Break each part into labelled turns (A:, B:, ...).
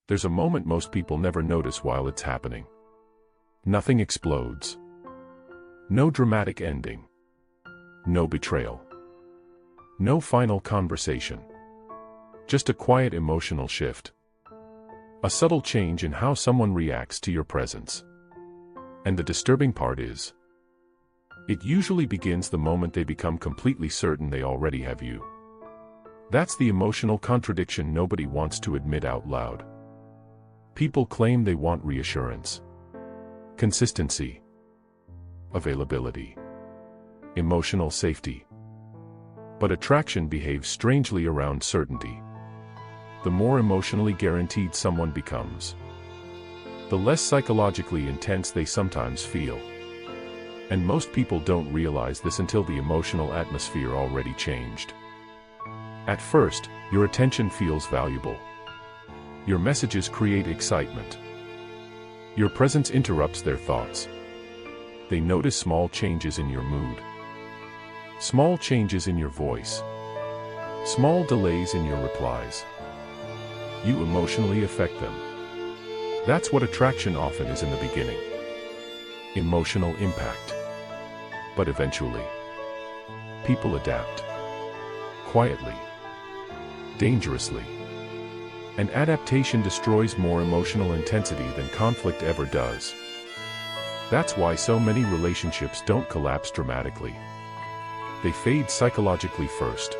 A: There's a moment most people never notice while it's happening. Nothing explodes. No dramatic ending. No betrayal. No final conversation. Just a quiet emotional shift. A subtle change in how someone reacts to your presence. And the disturbing part is, it usually begins the moment they become completely certain they already have you. That's the emotional contradiction nobody wants to admit out loud. People claim they want reassurance, consistency, availability, emotional safety. But attraction behaves strangely around certainty. The more emotionally guaranteed someone becomes, the less psychologically intense they sometimes feel. And most people don't realize this until the emotional atmosphere already changed. At first, your attention feels valuable. Your messages create excitement. Your presence interrupts their thoughts. They notice small changes in your mood. Small changes in your voice. Small delays in your replies. You emotionally affect them. That's what attraction often is in the beginning. Emotional impact. But eventually, people adapt. Quietly. Dangerously. And adaptation destroys more emotional intensity than conflict ever does. That's why so many relationships don't collapse dramatically. They fade psychologically first.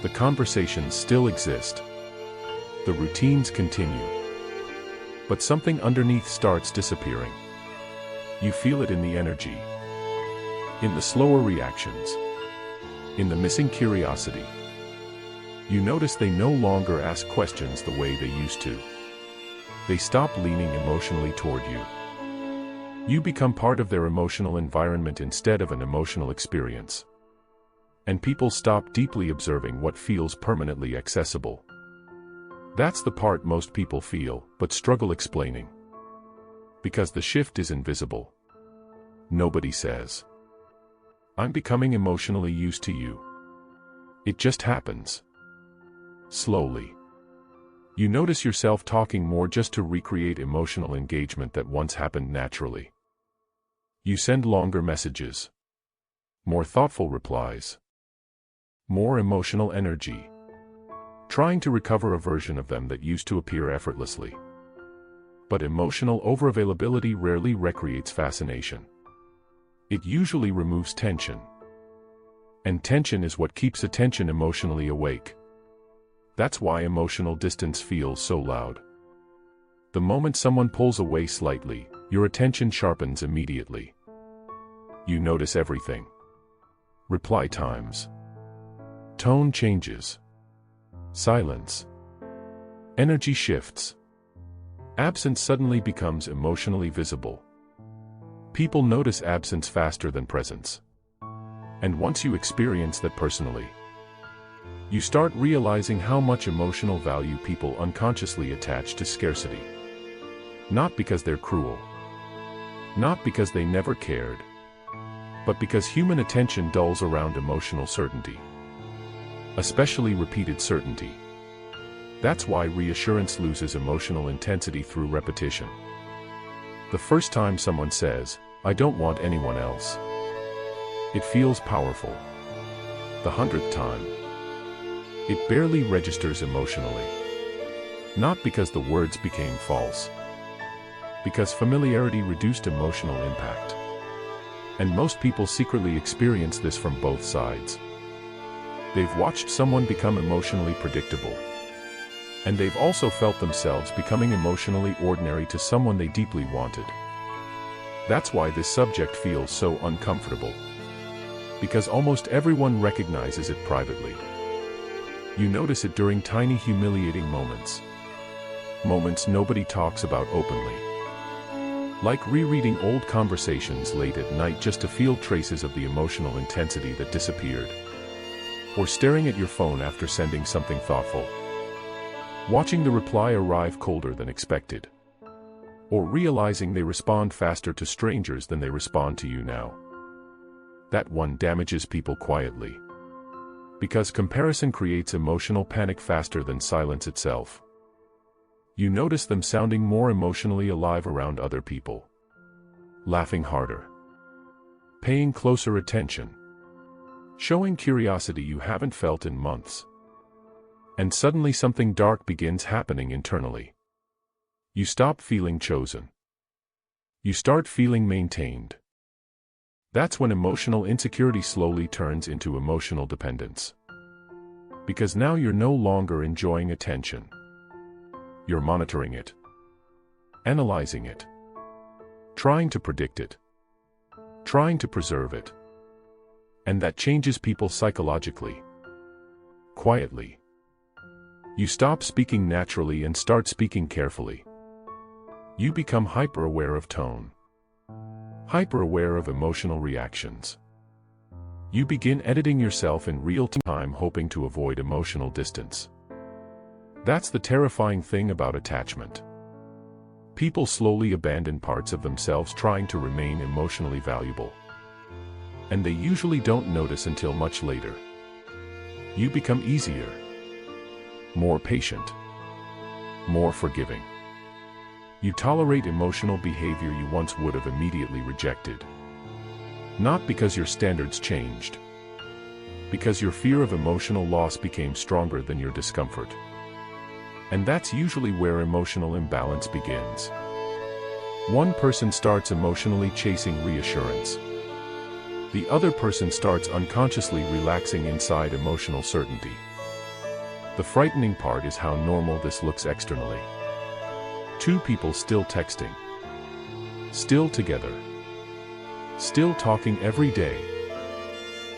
A: The conversations still exist. The routines continue. But something underneath starts disappearing. You feel it in the energy. In the slower reactions. In the missing curiosity. You notice they no longer ask questions the way they used to. They stop leaning emotionally toward you. You become part of their emotional environment instead of an emotional experience. And people stop deeply observing what feels permanently accessible. That's the part most people feel, but struggle explaining. Because the shift is invisible. Nobody says, "I'm becoming emotionally used to you." It just happens. Slowly. You notice yourself talking more just to recreate emotional engagement that once happened naturally. You send longer messages. More thoughtful replies. More emotional energy. Trying to recover a version of them that used to appear effortlessly. But emotional overavailability rarely recreates fascination. It usually removes tension. And tension is what keeps attention emotionally awake. That's why emotional distance feels so loud. The moment someone pulls away slightly, your attention sharpens immediately. You notice everything. Reply times. Tone changes. Silence. Energy shifts. Absence suddenly becomes emotionally visible. People notice absence faster than presence. And once you experience that personally, you start realizing how much emotional value people unconsciously attach to scarcity. Not because they're cruel. Not because they never cared. But because human attention dulls around emotional certainty. Especially repeated certainty. That's why reassurance loses emotional intensity through repetition. The first time someone says, "I don't want anyone else," it feels powerful. The 100th time, it barely registers emotionally. Not because the words became false. Because familiarity reduced emotional impact. And most people secretly experience this from both sides. They've watched someone become emotionally predictable. And they've also felt themselves becoming emotionally ordinary to someone they deeply wanted. That's why this subject feels so uncomfortable. Because almost everyone recognizes it privately. You notice it during tiny humiliating moments. Moments nobody talks about openly. Like rereading old conversations late at night just to feel traces of the emotional intensity that disappeared. Or staring at your phone after sending something thoughtful. Watching the reply arrive colder than expected. Or realizing they respond faster to strangers than they respond to you now. That one damages people quietly. Because comparison creates emotional panic faster than silence itself. You notice them sounding more emotionally alive around other people. Laughing harder. Paying closer attention. Showing curiosity you haven't felt in months. And suddenly something dark begins happening internally. You stop feeling chosen. You start feeling maintained. That's when emotional insecurity slowly turns into emotional dependence. Because now you're no longer enjoying attention. You're monitoring it. Analyzing it. Trying to predict it. Trying to preserve it. And that changes people psychologically. Quietly. You stop speaking naturally and start speaking carefully. You become hyper-aware of tone. Hyper-aware of emotional reactions. You begin editing yourself in real time, hoping to avoid emotional distance. That's the terrifying thing about attachment. People slowly abandon parts of themselves trying to remain emotionally valuable. And they usually don't notice until much later. You become easier. More patient. More forgiving. You tolerate emotional behavior you once would have immediately rejected. Not because your standards changed. Because your fear of emotional loss became stronger than your discomfort. And that's usually where emotional imbalance begins. One person starts emotionally chasing reassurance. The other person starts unconsciously relaxing inside emotional certainty. The frightening part is how normal this looks externally. Two people still texting. Still together. Still talking every day.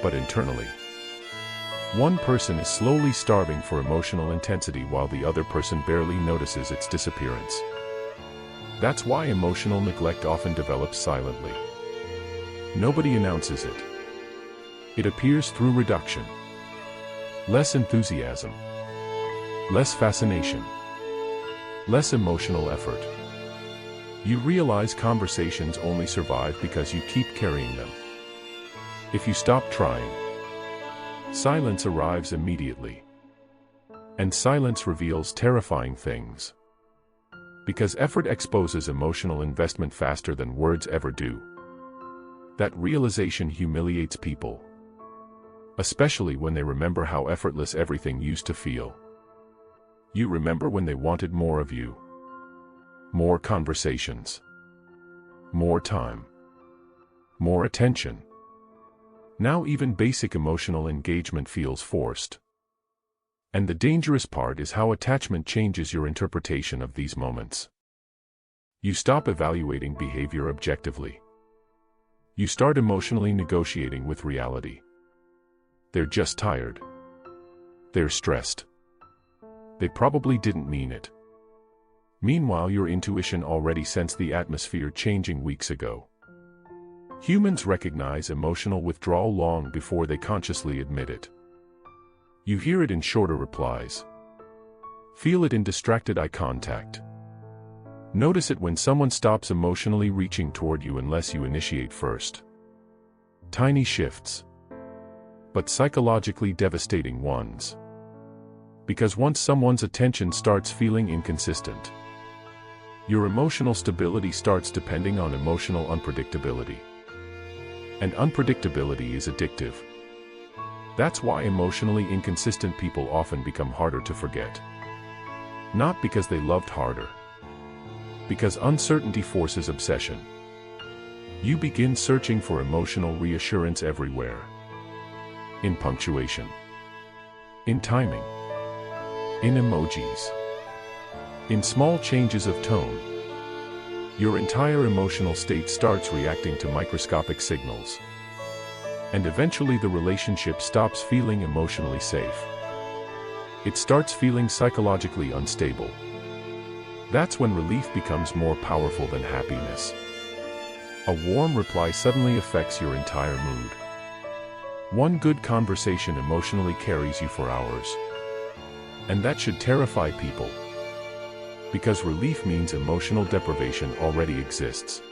A: But internally, one person is slowly starving for emotional intensity while the other person barely notices its disappearance. That's why emotional neglect often develops silently. Nobody announces it. It appears through reduction. Less enthusiasm. Less fascination. Less emotional effort. You realize conversations only survive because you keep carrying them. If you stop trying, silence arrives immediately. And silence reveals terrifying things. Because effort exposes emotional investment faster than words ever do. That realization humiliates people. Especially when they remember how effortless everything used to feel. You remember when they wanted more of you. More conversations. More time. More attention. Now even basic emotional engagement feels forced. And the dangerous part is how attachment changes your interpretation of these moments. You stop evaluating behavior objectively. You start emotionally negotiating with reality. They're just tired. They're stressed. They probably didn't mean it. Meanwhile, your intuition already sensed the atmosphere changing weeks ago. Humans recognize emotional withdrawal long before they consciously admit it. You hear it in shorter replies. Feel it in distracted eye contact. Notice it when someone stops emotionally reaching toward you unless you initiate first. Tiny shifts. But psychologically devastating ones. Because once someone's attention starts feeling inconsistent, your emotional stability starts depending on emotional unpredictability. And unpredictability is addictive. That's why emotionally inconsistent people often become harder to forget. Not because they loved harder. Because uncertainty forces obsession. You begin searching for emotional reassurance everywhere. In punctuation. In timing. In emojis. In small changes of tone. Your entire emotional state starts reacting to microscopic signals. And eventually the relationship stops feeling emotionally safe. It starts feeling psychologically unstable. That's when relief becomes more powerful than happiness. A warm reply suddenly affects your entire mood. One good conversation emotionally carries you for hours. And that should terrify people. Because relief means emotional deprivation already exists.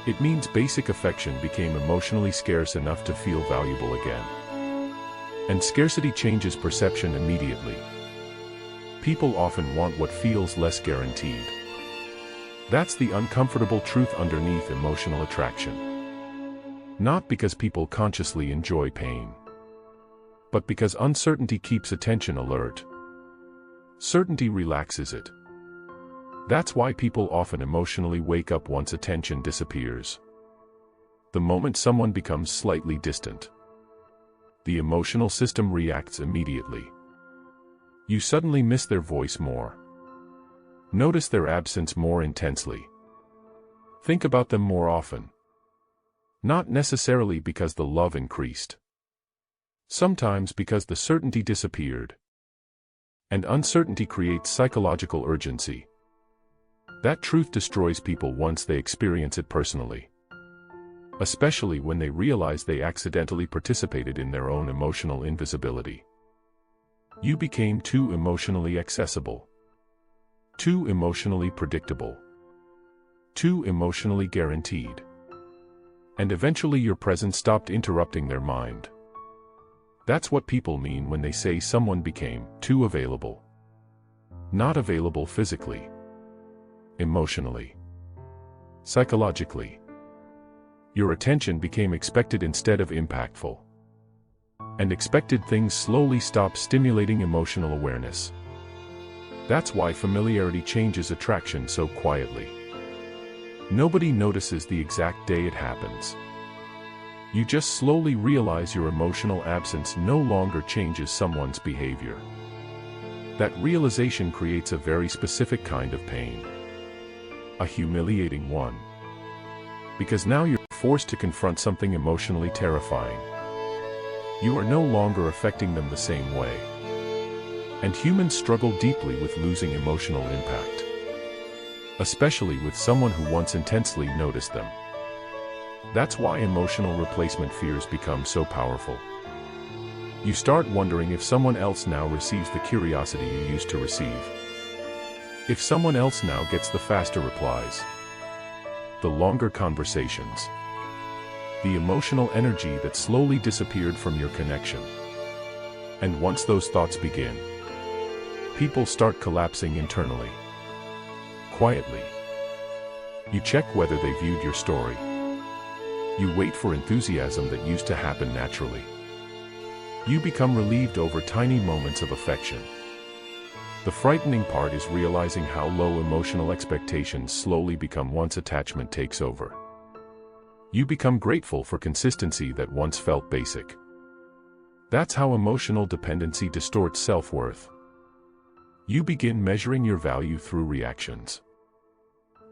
A: It means basic affection became emotionally scarce enough to feel valuable again. And scarcity changes perception immediately. People often want what feels less guaranteed. That's the uncomfortable truth underneath emotional attraction. Not because people consciously enjoy pain, but because uncertainty keeps attention alert. Certainty relaxes it. That's why people often emotionally wake up once attention disappears. The moment someone becomes slightly distant, the emotional system reacts immediately. You suddenly miss their voice more. Notice their absence more intensely. Think about them more often. Not necessarily because the love increased. Sometimes because the certainty disappeared. And uncertainty creates psychological urgency. That truth destroys people once they experience it personally. Especially when they realize they accidentally participated in their own emotional invisibility. You became too emotionally accessible. Too emotionally predictable. Too emotionally guaranteed. And eventually your presence stopped interrupting their mind. That's what people mean when they say someone became too available. Not available physically. Emotionally. Psychologically. Your attention became expected instead of impactful. And expected things slowly stop stimulating emotional awareness. That's why familiarity changes attraction so quietly. Nobody notices the exact day it happens. You just slowly realize your emotional absence no longer changes someone's behavior. That realization creates a very specific kind of pain. A humiliating one. Because now you're forced to confront something emotionally terrifying. You are no longer affecting them the same way. And humans struggle deeply with losing emotional impact. Especially with someone who once intensely noticed them. That's why emotional replacement fears become so powerful. You start wondering if someone else now receives the curiosity you used to receive. If someone else now gets the faster replies. The longer conversations. The emotional energy that slowly disappeared from your connection. And once those thoughts begin, people start collapsing internally. Quietly. You check whether they viewed your story. You wait for enthusiasm that used to happen naturally. You become relieved over tiny moments of affection. The frightening part is realizing how low emotional expectations slowly become once attachment takes over. You become grateful for consistency that once felt basic. That's how emotional dependency distorts self-worth. You begin measuring your value through reactions.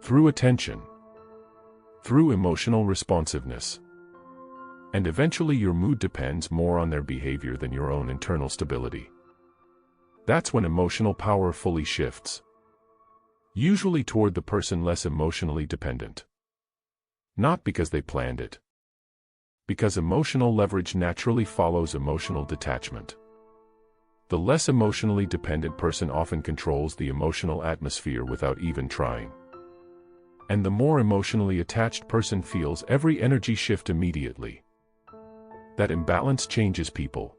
A: Through attention. Through emotional responsiveness. And eventually your mood depends more on their behavior than your own internal stability. That's when emotional power fully shifts. Usually toward the person less emotionally dependent. Not because they planned it. Because emotional leverage naturally follows emotional detachment. The less emotionally dependent person often controls the emotional atmosphere without even trying. And the more emotionally attached person feels every energy shift immediately. That imbalance changes people.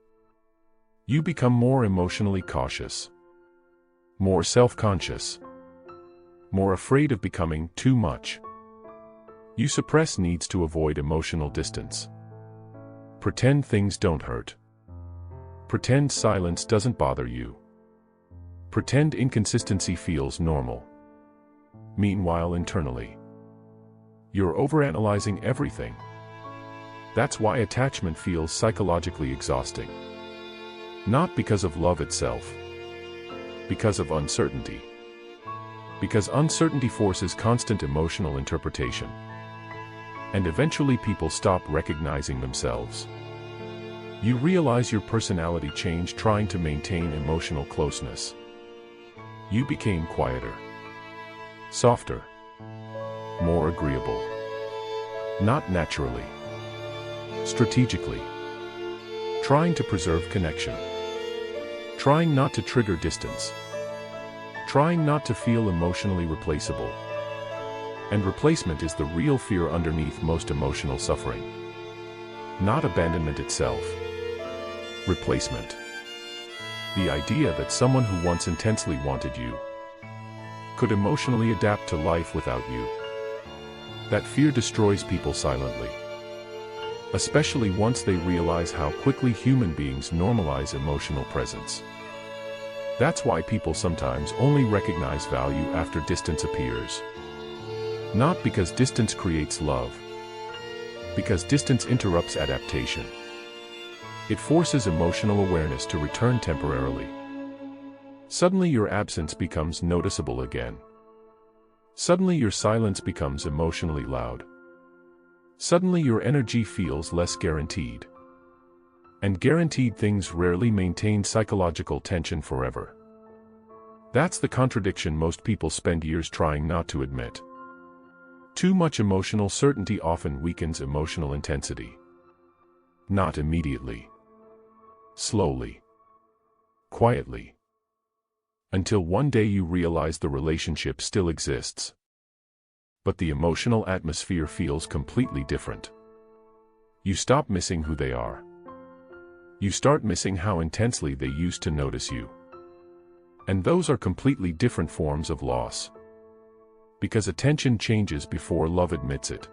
A: You become more emotionally cautious. More self-conscious. More afraid of becoming too much. You suppress needs to avoid emotional distance. Pretend things don't hurt. Pretend silence doesn't bother you. Pretend inconsistency feels normal. Meanwhile, internally, you're overanalyzing everything. That's why attachment feels psychologically exhausting. Not because of love itself. Because of uncertainty. Because uncertainty forces constant emotional interpretation. And eventually people stop recognizing themselves. You realize your personality changed trying to maintain emotional closeness. You became quieter. Softer. More agreeable. Not naturally. Strategically. Trying to preserve connection. Trying not to trigger distance. Trying not to feel emotionally replaceable. And replacement is the real fear underneath most emotional suffering. Not abandonment itself. Replacement. The idea that someone who once intensely wanted you could emotionally adapt to life without you. That fear destroys people silently. Especially once they realize how quickly human beings normalize emotional presence. That's why people sometimes only recognize value after distance appears. Not because distance creates love. Because distance interrupts adaptation. It forces emotional awareness to return temporarily. Suddenly your absence becomes noticeable again. Suddenly your silence becomes emotionally loud. Suddenly your energy feels less guaranteed. And guaranteed things rarely maintain psychological tension forever. That's the contradiction most people spend years trying not to admit. Too much emotional certainty often weakens emotional intensity. Not immediately. Slowly. Quietly. Until one day you realize the relationship still exists. But the emotional atmosphere feels completely different. You stop missing who they are. You start missing how intensely they used to notice you. And those are completely different forms of loss. Because attention changes before love admits it.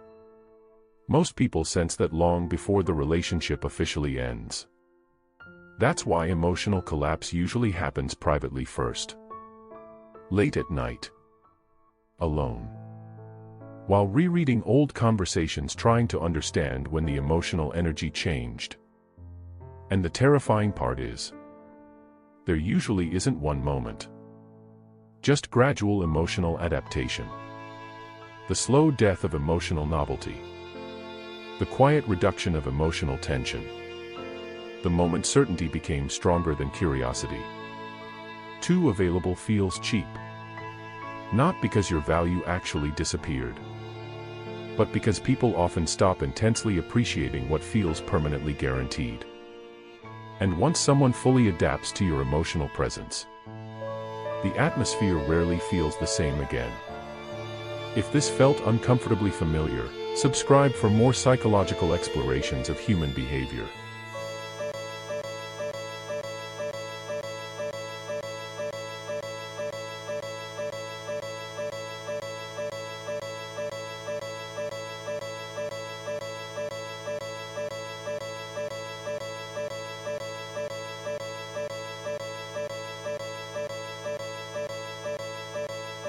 A: Most people sense that long before the relationship officially ends. That's why emotional collapse usually happens privately first. Late at night. Alone. While rereading old conversations trying to understand when the emotional energy changed. And the terrifying part is, there usually isn't one moment. Just gradual emotional adaptation. The slow death of emotional novelty. The quiet reduction of emotional tension. The moment certainty became stronger than curiosity. Too available feels cheap. Not because your value actually disappeared. But because people often stop intensely appreciating what feels permanently guaranteed. And once someone fully adapts to your emotional presence, the atmosphere rarely feels the same again. If this felt uncomfortably familiar, subscribe for more psychological explorations of human behavior.